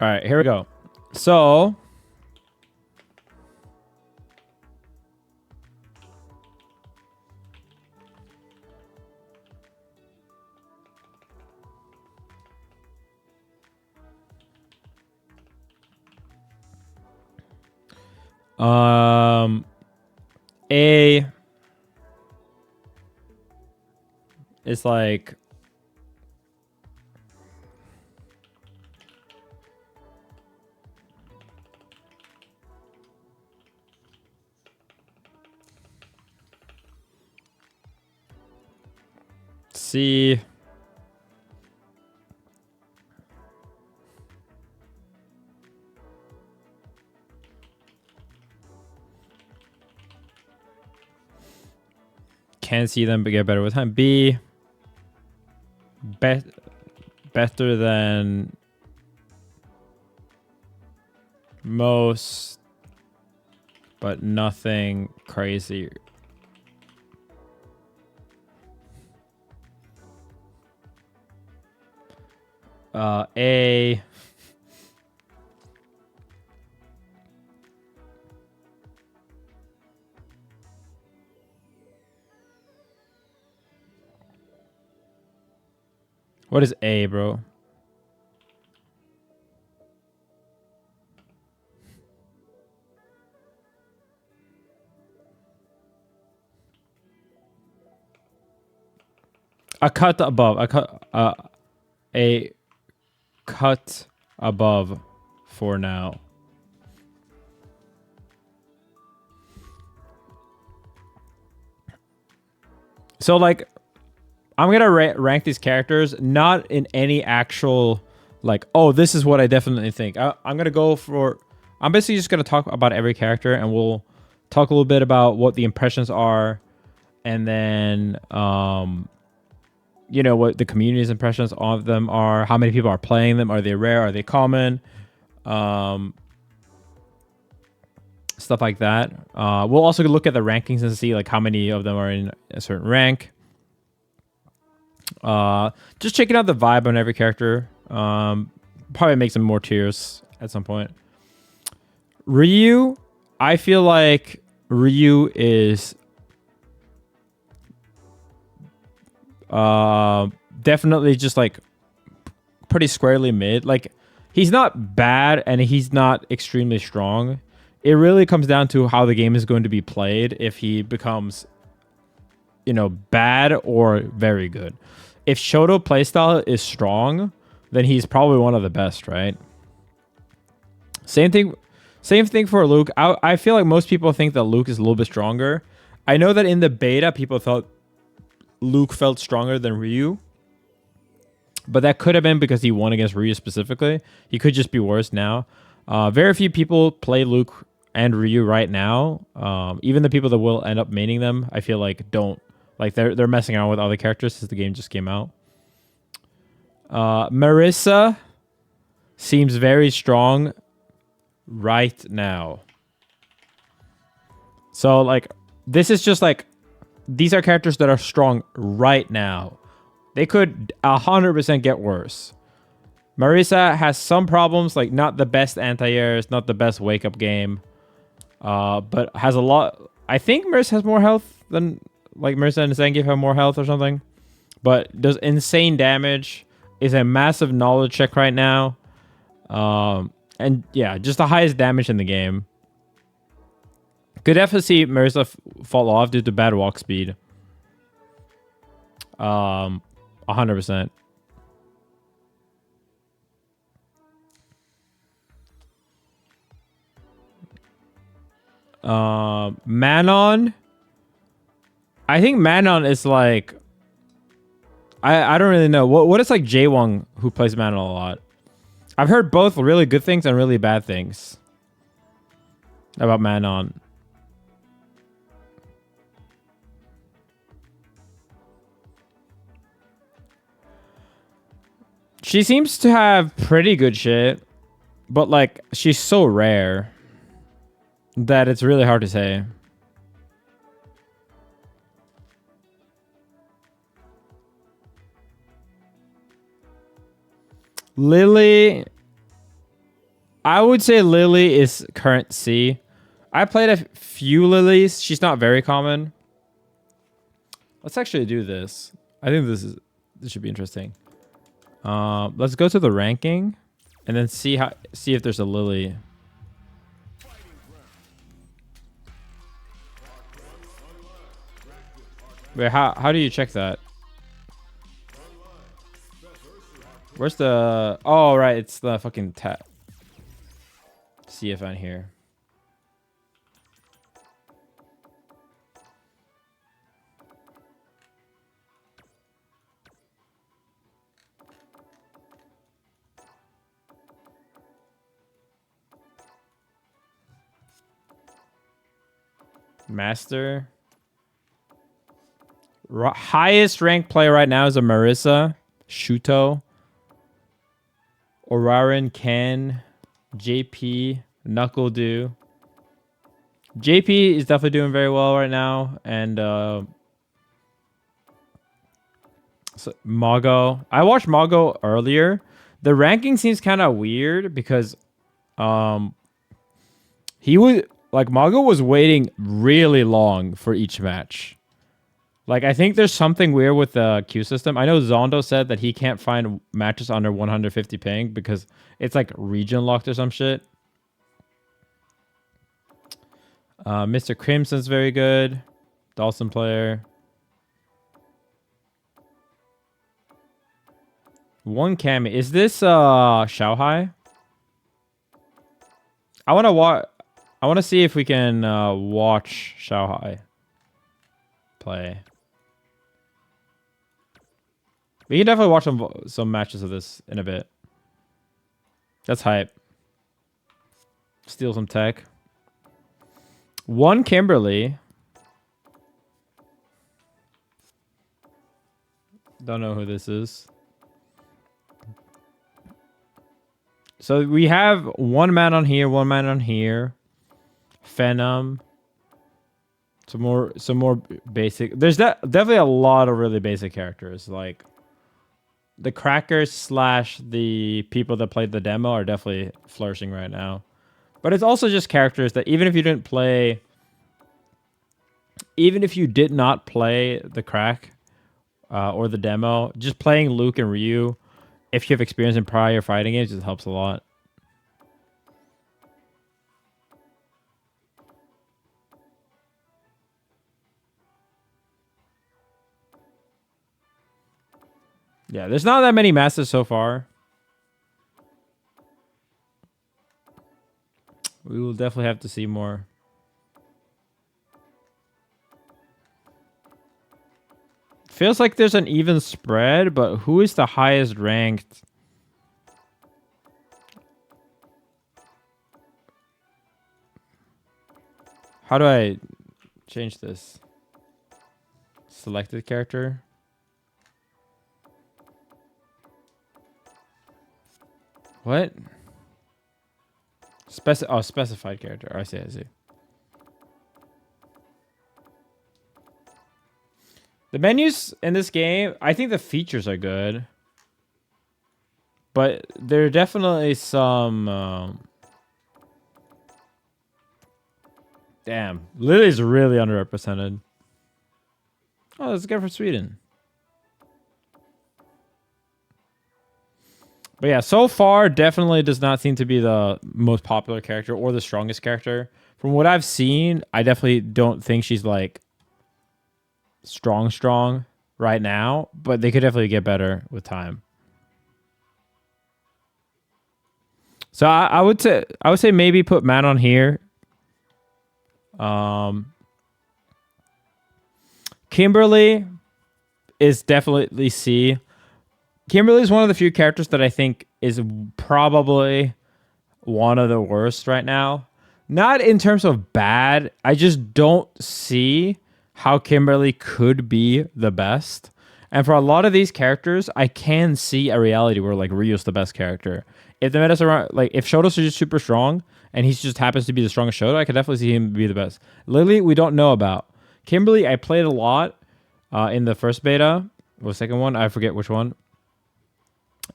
All right, here we go. So A is like C. Can see them but get better with time. B. Better than most, but nothing crazy. A. What is A, bro? A cut above. A cut above for now. So like, I'm gonna rank these characters not in any actual like, oh, this is what I definitely think. I'm gonna go for. I'm basically just gonna talk about every character, and we'll talk a little bit about what the impressions are, and then you know, what the community's impressions of them are, how many people are playing them, are they rare, are they common, stuff like that. We'll also look at the rankings and see like how many of them are in a certain rank. Just checking out the vibe on every character. Probably make some more tiers at some point. Ryu, I feel like Ryu is definitely just like pretty squarely mid. Like, he's not bad and he's not extremely strong. It really comes down to how the game is going to be played. If he becomes, you know, bad or very good. If Shoto playstyle is strong, then he's probably one of the best, right? Same thing for Luke. I feel like most people think that Luke is a little bit stronger. I know that in the beta, people thought Luke felt stronger than Ryu. But that could have been because he won against Ryu specifically. He could just be worse now. Very few people play Luke and Ryu right now. Even the people that will end up maining them, I feel like don't. Like, they're messing around with other characters since the game just came out. Marisa seems very strong right now. So, like, this is just like, these are characters that are strong right now. They could 100% get worse. Marisa has some problems, like not the best anti-airs, not the best wake-up game, but has a lot. I think Marisa has more health than, like, Marisa and Zangief have more health or something, but does insane damage, is a massive knowledge check right now, and yeah, just the highest damage in the game. Could definitely see Marisa fall off due to bad walk speed. 100%. Manon. I think Manon is like, I don't really know. What is like Jaewong, who plays Manon a lot? I've heard both really good things and really bad things about Manon. She seems to have pretty good shit, but like, she's so rare that it's really hard to say. Lily, I would say Lily is current C. I played a few Lilies. She's not very common. Let's actually do this. I think this should be interesting. Let's go to the ranking and then see if there's a Lily. Wait, how do you check that? Where's the... Oh, right. It's the fucking CFN here. Master. Highest ranked player right now is a Marisa, Shuto, Orarin, Ken, JP, Knuckledew. JP is definitely doing very well right now, and so Mago. I watched Mago earlier. The ranking seems kind of weird because he was like Mago was waiting really long for each match. Like, I think there's something weird with the queue system. I know Zondo said that he can't find matches under 150 ping because it's like region locked or some shit. Mr. Crimson's very good. Dhalsim player. One Cammy. Is this Xiaohai? I want to see if we can watch Xiaohai play. We can definitely watch some matches of this in a bit. That's hype. Steal some tech. One Kimberly. Don't know who this is. So we have one man on here, one man on here. Phenom. Some more basic. There's definitely a lot of really basic characters. Like the crackers / the people that played the demo are definitely flourishing right now. But it's also just characters that even if you did not play the crack or the demo, just playing Luke and Ryu, if you have experience in prior fighting games, it helps a lot. Yeah, there's not that many masters so far. We will definitely have to see more. Feels like there's an even spread, but who is the highest ranked? How do I change this? Selected character. What? Specified character. I see. The menus in this game, I think the features are good. But there are definitely some... Damn. Lily's really underrepresented. Oh, that's a guy from Sweden. But yeah, so far, definitely does not seem to be the most popular character or the strongest character. From what I've seen, I definitely don't think she's like strong right now, but they could definitely get better with time. So I would say maybe put Manon here. Kimberly is definitely C. Kimberly is one of the few characters that I think is probably one of the worst right now. Not in terms of bad. I just don't see how Kimberly could be the best. And for a lot of these characters, I can see a reality where like Ryu's the best character. If the meta's around, like if Shoto's just super strong and he just happens to be the strongest Shoto, I could definitely see him be the best. Lily, we don't know about. Kimberly, I played a lot in the first beta or second one. I forget which one.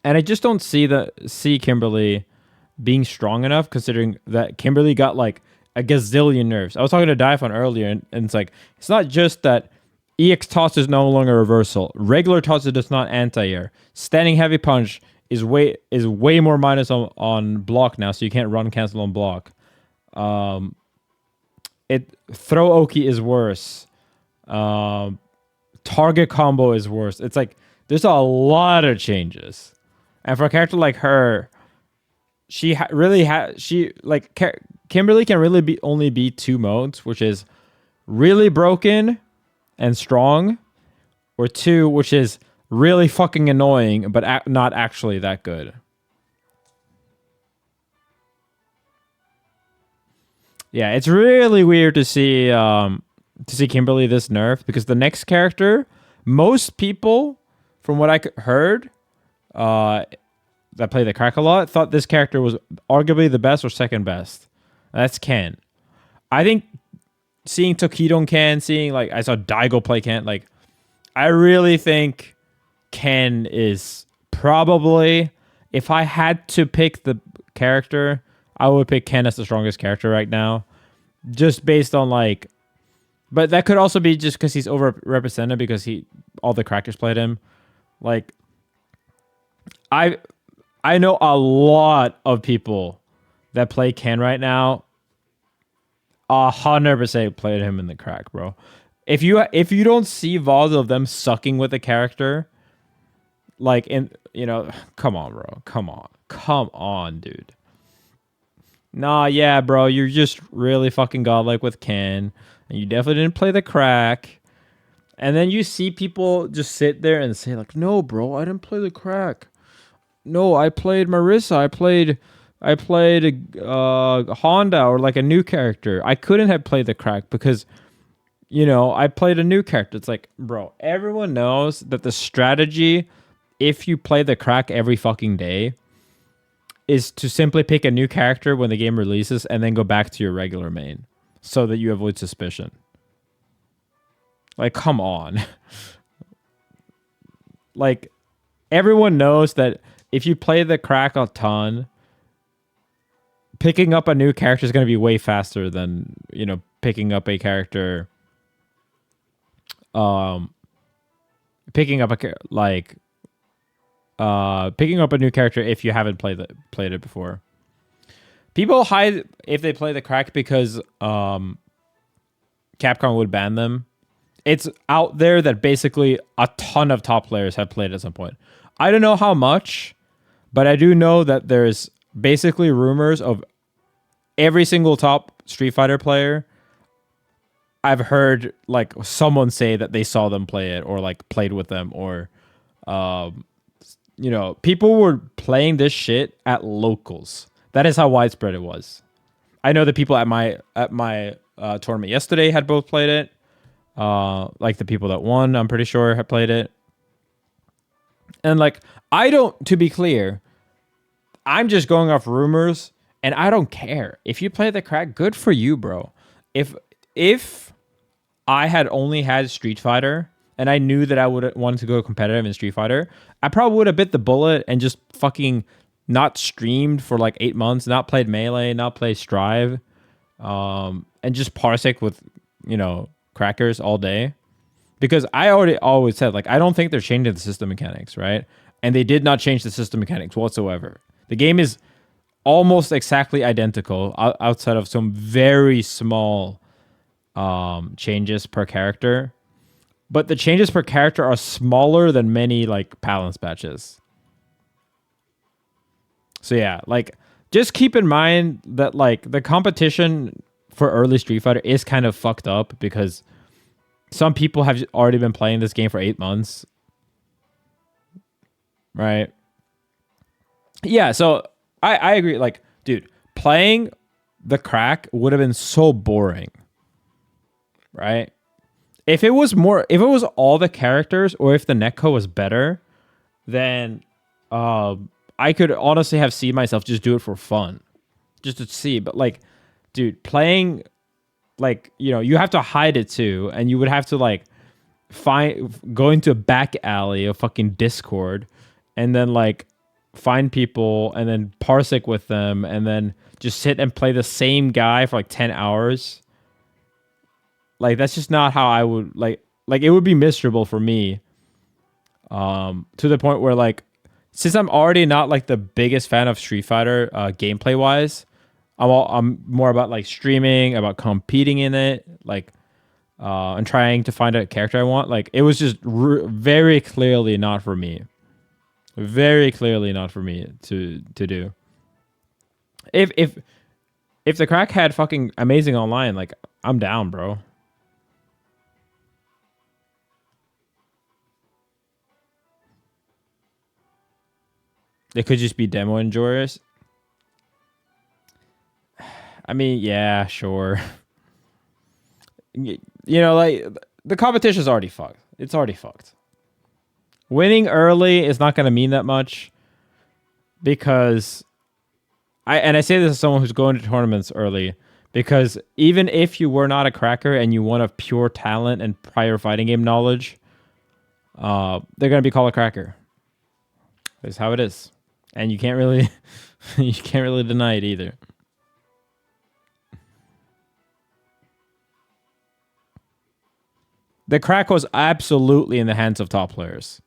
And I just don't see Kimberly being strong enough, considering that Kimberly got like a gazillion nerfs. I was talking to Daifon earlier, and it's like it's not just that EX toss is no longer reversal. Regular toss is not anti-air. Standing heavy punch is way more minus on block now, so you can't run cancel on block. It throw Oki is worse. Target combo is worse. It's like there's a lot of changes, and for a character like her, Kimberly can really be only be two modes, which is really broken and strong, or two, which is really fucking annoying but not actually that good. Yeah, it's really weird to see Kimberly this nerf, because the next character, most people, from what I heard, that play the crack a lot, thought this character was arguably the best or second best. And that's Ken. I think seeing Tokidon Ken, seeing like I saw Daigo play Ken, like I really think Ken is probably, if I had to pick the character, I would pick Ken as the strongest character right now, just based on like. But that could also be just because he's overrepresented because all the crackers played him. Like, I know a lot of people that play Ken right now. 100% played him in the crack, bro. If you don't see VODs of them sucking with the character, like come on, bro, come on, dude. Nah, yeah, bro, you're just really fucking godlike with Ken, and you definitely didn't play the crack. And then you see people just sit there and say like, no, bro, I didn't play the crack. No, I played Marisa. I played Honda, or like a new character. I couldn't have played the crack because, I played a new character. It's like, bro, everyone knows that the strategy, if you play the crack every fucking day, is to simply pick a new character when the game releases and then go back to your regular main so that you avoid suspicion. Like, come on. Like, everyone knows that if you play the crack a ton, picking up a new character is going to be way faster than, picking up a character. Picking up a new character if you haven't played it before. People hide if they play the crack because Capcom would ban them. It's out there that basically a ton of top players have played at some point. I don't know how much, but I do know that there's basically rumors of every single top Street Fighter player. I've heard like someone say that they saw them play it or like played with them, or people were playing this shit at locals. That is how widespread it was. I know the people at my tournament yesterday had both played it. Like the people that won, I'm pretty sure have played it. And like, to be clear, I'm just going off rumors, and I don't care. If you play the crack, good for you, bro. If I had only had Street Fighter and I knew that I would want to go competitive in Street Fighter, I probably would have bit the bullet and just fucking not streamed for like 8 months, not played Melee, not played Strive, and just parsec with, crackers all day. Because I always said, like, I don't think they're changing the system mechanics, right? And they did not change the system mechanics whatsoever. The game is almost exactly identical outside of some very small changes per character. But the changes per character are smaller than many like balance patches. So yeah, like just keep in mind that like the competition for early Street Fighter is kind of fucked up because some people have already been playing this game for 8 months. Right? Yeah, so I agree. Like, dude, playing the crack would have been so boring. Right? If it was all the characters, or if the netcode was better, then I could honestly have seen myself just do it for fun. Just to see. But like, dude, playing, like, you have to hide it too, and you would have to like go into a back alley of fucking Discord and then like find people and then parsec with them and then just sit and play the same guy for like 10 hours. Like that's just not how I would like it would be miserable for me. To the point where like since I'm already not like the biggest fan of Street Fighter gameplay wise, I'm more about like streaming, about competing in it, like and trying to find a character I want. Like it was just very clearly not for me. Very clearly not for me to do. If the crack had fucking amazing online, like I'm down, bro. It could just be demo enjoyers. I mean, yeah, sure. You know, like the competition's already fucked. It's already fucked. Winning early is not going to mean that much because I say this as someone who's going to tournaments early because even if you were not a cracker and you won of pure talent and prior fighting game knowledge, they're going to be called a cracker. That's how it is. And you can't really you can't really deny it either. The crack was absolutely in the hands of top players.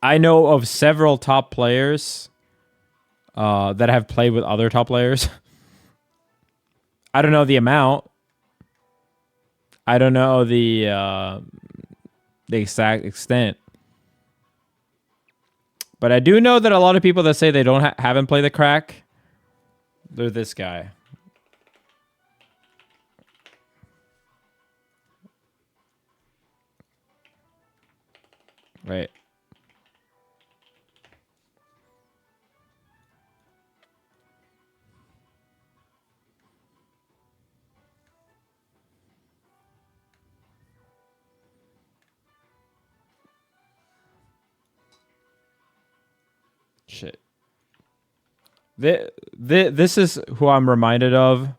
I know of several top players that have played with other top players. I don't know the amount. I don't know the exact extent. But I do know that a lot of people that say they haven't played the crack, they're this guy. Right. Shit. This is who I'm reminded of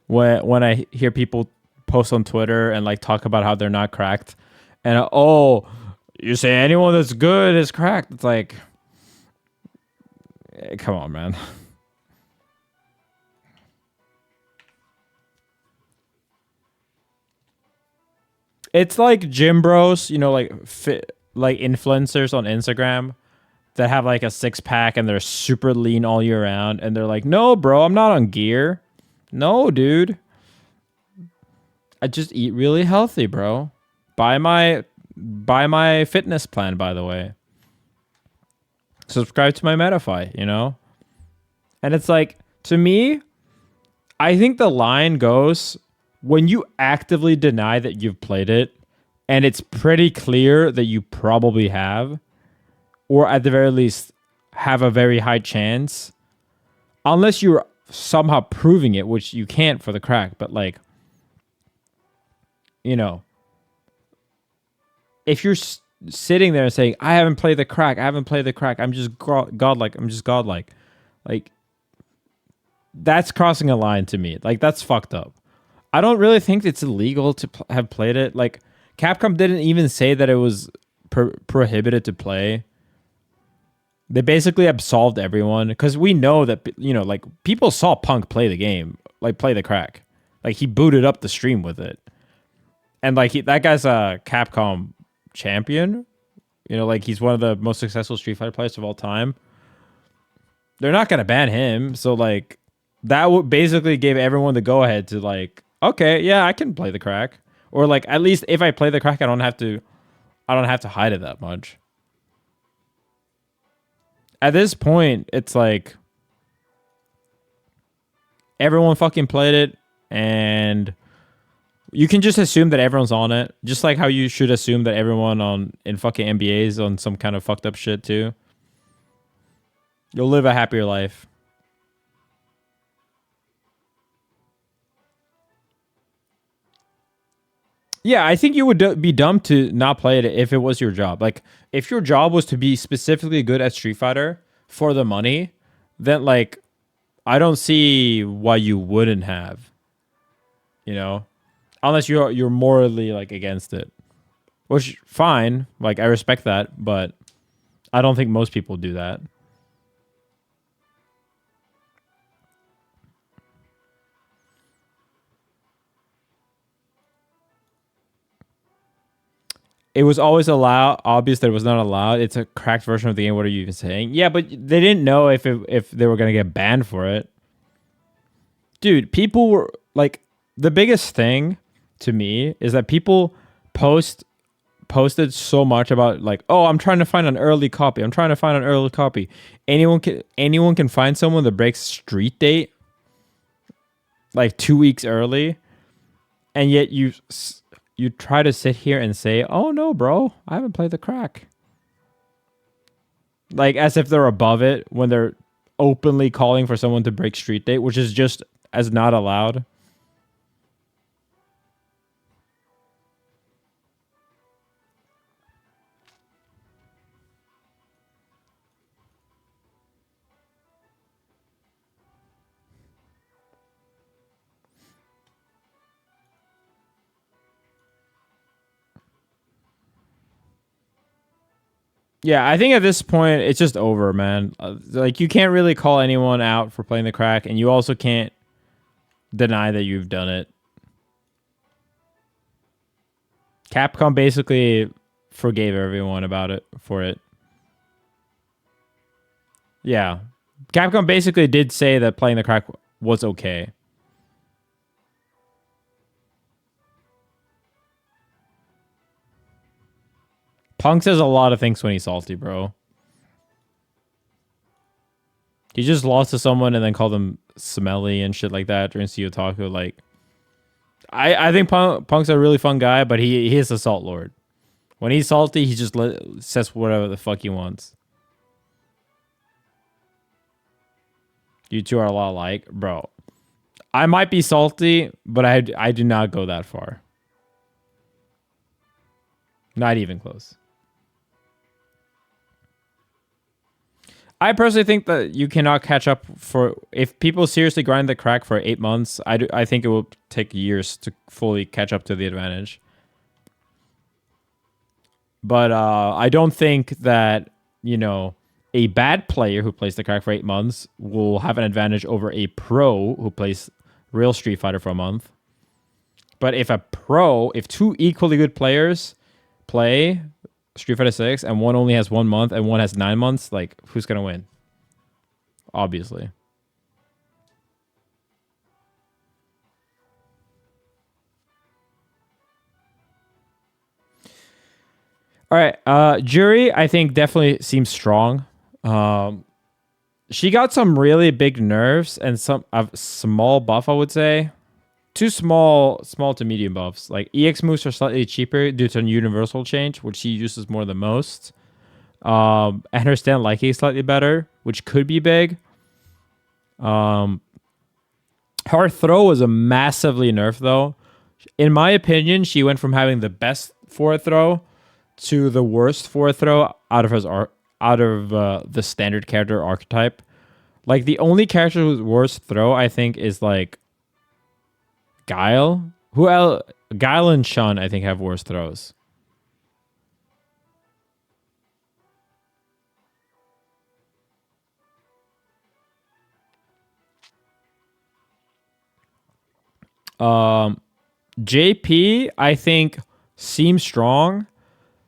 when I hear people post on Twitter and like talk about how they're not cracked. And you say anyone that's good is cracked. It's like, come on, man. It's like gym bros, you know, like like influencers on Instagram that have like a 6-pack and they're super lean all year round, and they're like, "No, bro, I'm not on gear. No, dude, I just eat really healthy, bro. Buy my fitness plan, by the way. Subscribe to my Metafy, you know." And it's like, to me, I think the line goes when you actively deny that you've played it, and it's pretty clear that you probably have, or at the very least have a very high chance, unless you're somehow proving it, which you can't for the crack. But like, you know, if you're sitting there and saying, I haven't played the crack, I'm just godlike, like that's crossing a line to me. Like that's fucked up. I don't really think it's illegal to have played it. Like Capcom didn't even say that it was prohibited to play. They basically absolved everyone because we know that, you know, like people saw Punk play the game, like play the crack. Like he booted up the stream with it. And like that guy's a Capcom champion. You know, like he's one of the most successful Street Fighter players of all time. They're not going to ban him. So like that basically gave everyone the go ahead to like, okay, yeah, I can play the crack. Or like at least if I play the crack, I don't have to hide it that much. At this point, it's like everyone fucking played it, and you can just assume that everyone's on it, just like how you should assume that everyone in fucking NBA is on some kind of fucked up shit too. You'll live a happier life. Yeah, I think you would be dumb to not play it if it was your job. Like, if your job was to be specifically good at Street Fighter for the money, then, like, I don't see why you wouldn't have. You know? Unless you're morally, like, against it. Which, fine. Like, I respect that. But I don't think most people do that. It was always allowed. Obvious that it was not allowed. It's a cracked version of the game. What are you even saying? Yeah, but they didn't know if they were gonna get banned for it. Dude, people were like, the biggest thing to me is that people posted so much about like, oh, I'm trying to find an early copy. I'm trying to find an early copy. Anyone can find someone that breaks street date like 2 weeks early, and yet you try to sit here and say, oh no, bro, I haven't played the crack. Like as if they're above it when they're openly calling for someone to break street date, which is just as not allowed. Yeah, I think at this point it's just over, man. Like you can't really call anyone out for playing the crack, and you also can't deny that you've done it. Capcom basically forgave everyone about it for it. Yeah. Capcom basically did say that playing the crack was okay. Punk says a lot of things when he's salty, bro. He just lost to someone and then called them smelly and shit like that during CEO Taco. Like, I think Punk's a really fun guy, but he is a salt lord. When he's salty, he just says whatever the fuck he wants. You two are a lot alike, bro. I might be salty, but I do not go that far. Not even close. I personally think that you cannot catch up for if people seriously grind the crack for 8 months. I think it will take years to fully catch up to the advantage. But I don't think that a bad player who plays the crack for 8 months will have an advantage over a pro who plays real Street Fighter for a month. But if two equally good players play Street Fighter 6 and one only has 1 month and one has 9 months, like who's gonna win? Obviously. All right, Juri, I think definitely seems strong. She got some really big nerfs and some small buff, I would say. Two small to medium buffs. Like EX moves are slightly cheaper due to a universal change, which she uses more than most. And her stand liking is slightly better, which could be big. Her throw was a massively nerf though. In my opinion, she went from having the best forward throw to the worst forward throw out of the standard character archetype. Like the only character with worst throw, I think, is like Guile. Who else? Guile and Chun, I think, have worse throws. JP, I think, seems strong.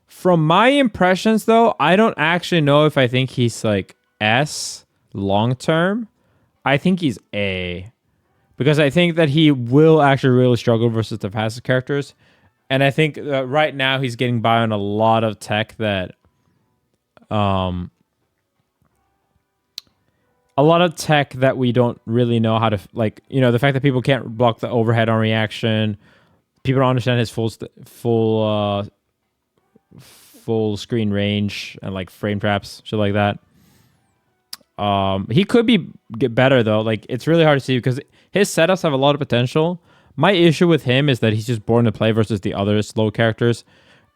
From my impressions, though, I don't actually know if I think he's like S long term. I think he's A. Because I think that he will actually really struggle versus the passive characters. And I think right now he's getting by on a lot of tech that... a lot of tech that we don't really know how to... Like, the fact that people can't block the overhead on reaction. People don't understand his full screen range and like frame traps, shit like that. He could get better though. Like it's really hard to see because his setups have a lot of potential. My issue with him is that he's just born to play versus the other slow characters,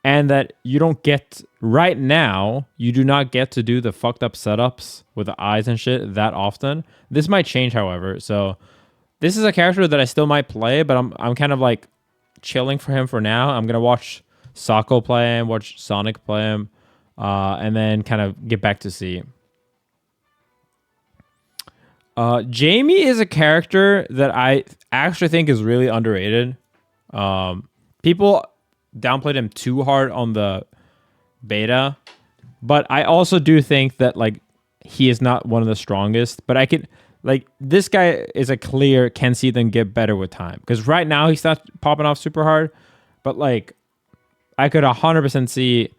and that you don't get right now. You do not get to do the fucked up setups with the eyes and shit that often. This might change, however. So this is a character that I still might play, but I'm kind of like chilling for him for now. I'm gonna watch Sako play him, watch Sonic play him. and then kind of get back to C. Jamie is a character that I actually think is really underrated. People downplayed him too hard on the beta, but I also do think that like he is not one of the strongest. But I could like this guy is a clear can see them get better with time because right now he's not popping off super hard, but like I could 100% see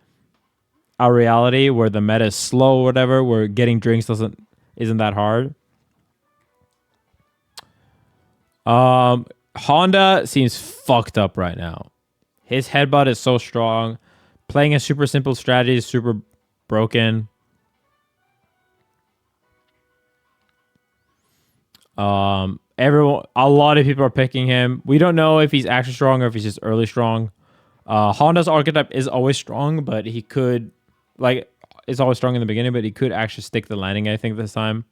a reality where the meta is slow or whatever, where getting drinks isn't that hard. Honda seems fucked up right now. His headbutt is so strong. Playing a super simple strategy is super broken. A lot of people are picking him. We don't know if he's actually strong or if he's just early strong. Honda's archetype is always strong, but he could is always strong in the beginning, but he could actually stick the landing, I think, this time.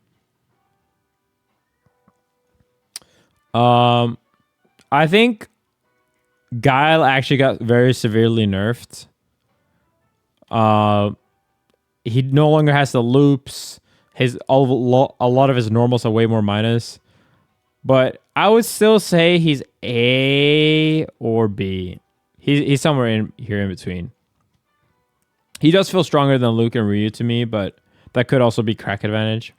I think Guile actually got very severely nerfed. He no longer has the loops. A lot of his normals are way more minus. But I would still say he's A or B. He's somewhere in here in between. He does feel stronger than Luke and Ryu to me, but that could also be crack advantage.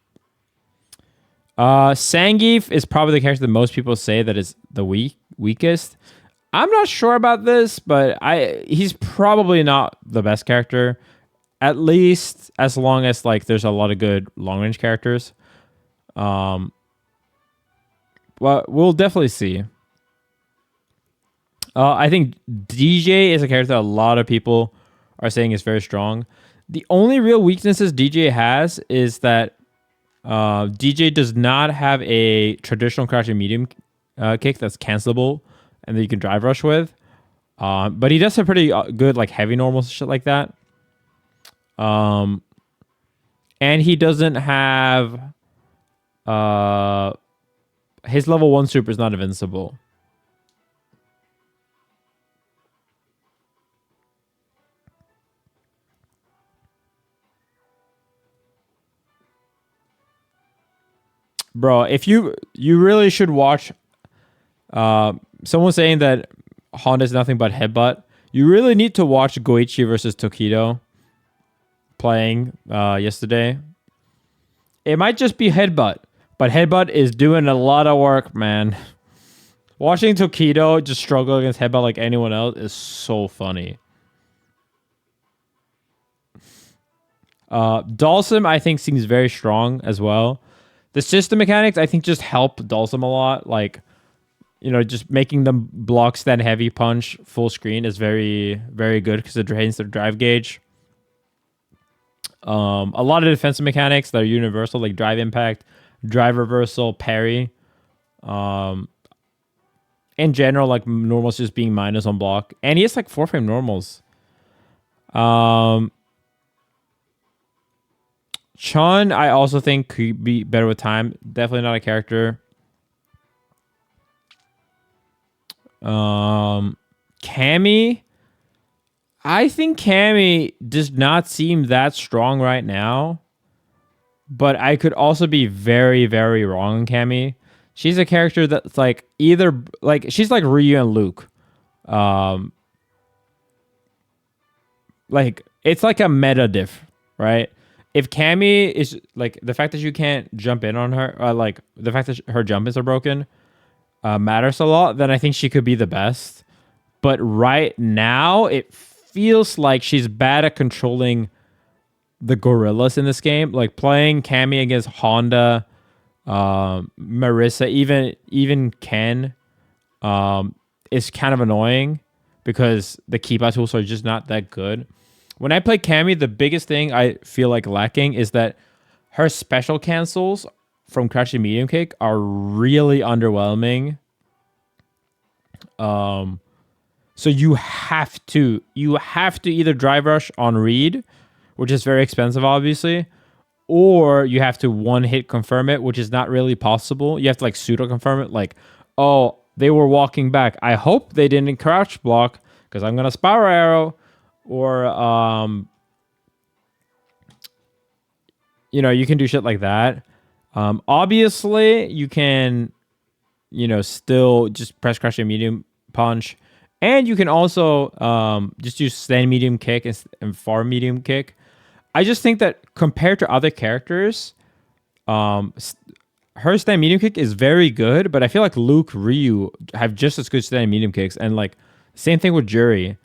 Zangief is probably the character that most people say that is the weakest. I'm not sure about this, but he's probably not the best character. At least as long as like there's a lot of good long range characters. Well, we'll definitely see. I think Dee Jay is a character that a lot of people are saying is very strong. The only real weaknesses Dee Jay has is that Dee Jay does not have a traditional crouching medium kick that's cancelable and that you can drive rush with. But he does have pretty good like heavy normals shit like that. And he doesn't have his level 1 super is not invincible. Bro, if you really should watch someone saying that Honda is nothing but headbutt. You really need to watch Goichi versus Tokido playing yesterday. It might just be headbutt, but headbutt is doing a lot of work, man. Watching Tokido just struggle against headbutt like anyone else is so funny. Dhalsim, I think, seems very strong as well. The system mechanics, I think, just help Dhalsim a lot. Like, just making them block stand heavy punch full screen is very, very good because it drains their drive gauge. A lot of defensive mechanics that are universal, like drive impact, drive reversal, parry. In general, like normals just being minus on block. And he has like 4-frame normals. Chun, I also think could be better with time. Definitely not a character. Cammy, I think Cammy does not seem that strong right now, but I could also be very, very wrong on Cammy. She's a character that's like either like she's like Ryu and Luke. Like it's like a meta diff, right? If Cammy is like the fact that you can't jump in on her, like the fact that her jump ins are broken, matters a lot, then I think she could be the best. But right now, it feels like she's bad at controlling the gorillas in this game. Like playing Cammy against Honda, Marisa, even Ken, is kind of annoying because the keep out tools are just not that good. When I play Cammy, the biggest thing I feel like lacking is that her special cancels from crouching medium kick are really underwhelming. So you have to either drive rush on read, which is very expensive, obviously, or you have to one hit confirm it, which is not really possible. You have to like pseudo confirm it, like, oh, they were walking back. I hope they didn't crouch block because I'm gonna spiral arrow, or you can do shit like that. Obviously, you can, still just press crush and medium punch. And you can also just use stand medium kick and far medium kick. I just think that compared to other characters, her stand medium kick is very good, but I feel like Luke, Ryu have just as good stand medium kicks, and like same thing with Juri.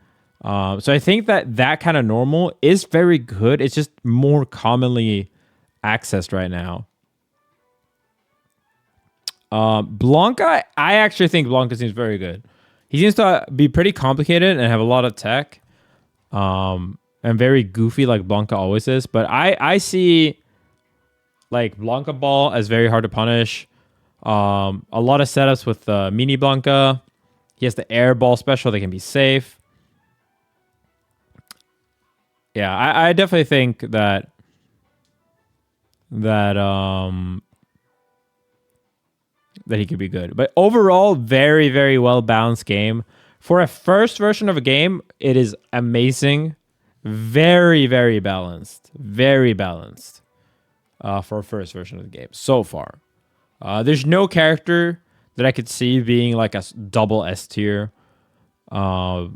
So I think that kind of normal is very good. It's just more commonly accessed right now. Blanka, I actually think Blanka seems very good. He seems to be pretty complicated and have a lot of tech, and very goofy like Blanka always is. But I see like Blanka ball as very hard to punish. A lot of setups with mini Blanka. He has the air ball special that can be safe. Yeah, I definitely think that he could be good. But overall, very, very well balanced game. For a first version of a game, it is amazing. Very, very balanced. Very balanced for a first version of the game so far. There's no character that I could see being like a double S tier right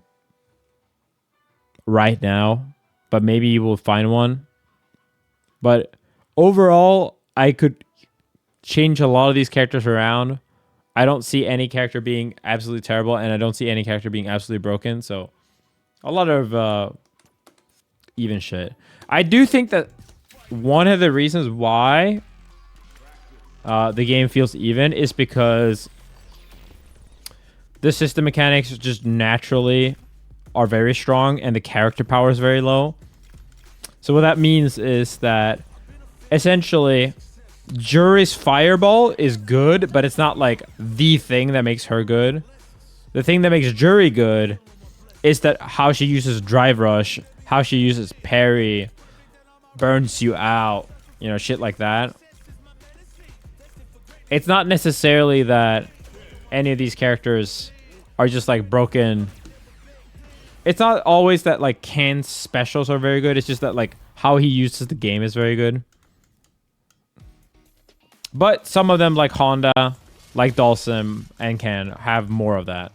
now. But maybe you will find one. But overall, I could change a lot of these characters around. I don't see any character being absolutely terrible, and I don't see any character being absolutely broken. So a lot of even shit. I do think that one of the reasons why the game feels even is because the system mechanics just naturally are very strong and the character power is very low. So what that means is that essentially Juri's fireball is good, but it's not like the thing that makes her good. The thing that makes Juri good is that how she uses drive rush, how she uses parry, burns you out, shit like that. It's not necessarily that any of these characters are just like broken. It's not always that like Ken's specials are very good. It's just that like how he uses the game is very good. But some of them like Honda, like Dhalsim and Ken have more of that.